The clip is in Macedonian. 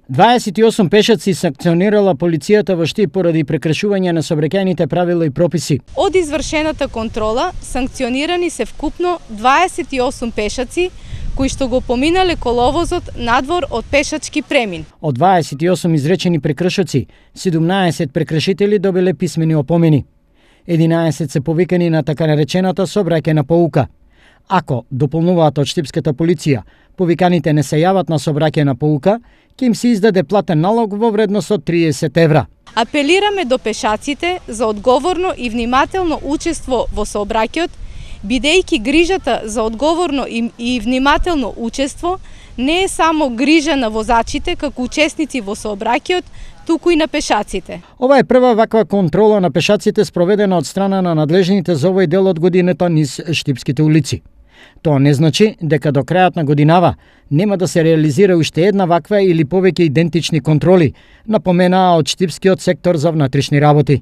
28 пешаци санкционирала полицијата во Штип поради прекршување на сообраќајните правила и прописи. Од извршената контрола санкционирани се вкупно 28 пешаци кои што го поминале коловозот надвор од пешачки премин. Од 28 изречени прекршоци, 17 прекршители добиле писмени опомени. 11 се повикани на така наречената сообраќајна поука. Ако, дополнуваат од Штипската полиција, повиканите не се јават на сообраќајна поука, ќе им се издаде платен налог во вредност од 30 евра. Апелираме до пешаците за одговорно и внимателно учество во сообраќајот, бидејќи грижата за одговорно и внимателно учество не е само грижа на возачите како учесници во сообраќајот, туку и на пешаците. Ова е прва ваква контрола на пешаците спроведена од страна на надлежните за овој дел од годината низ Штипските улици. Тоа не значи дека до крајот на годинава нема да се реализира уште една ваква или повеќе идентични контроли, напоменаа од Штипскиот сектор за внатрешни работи.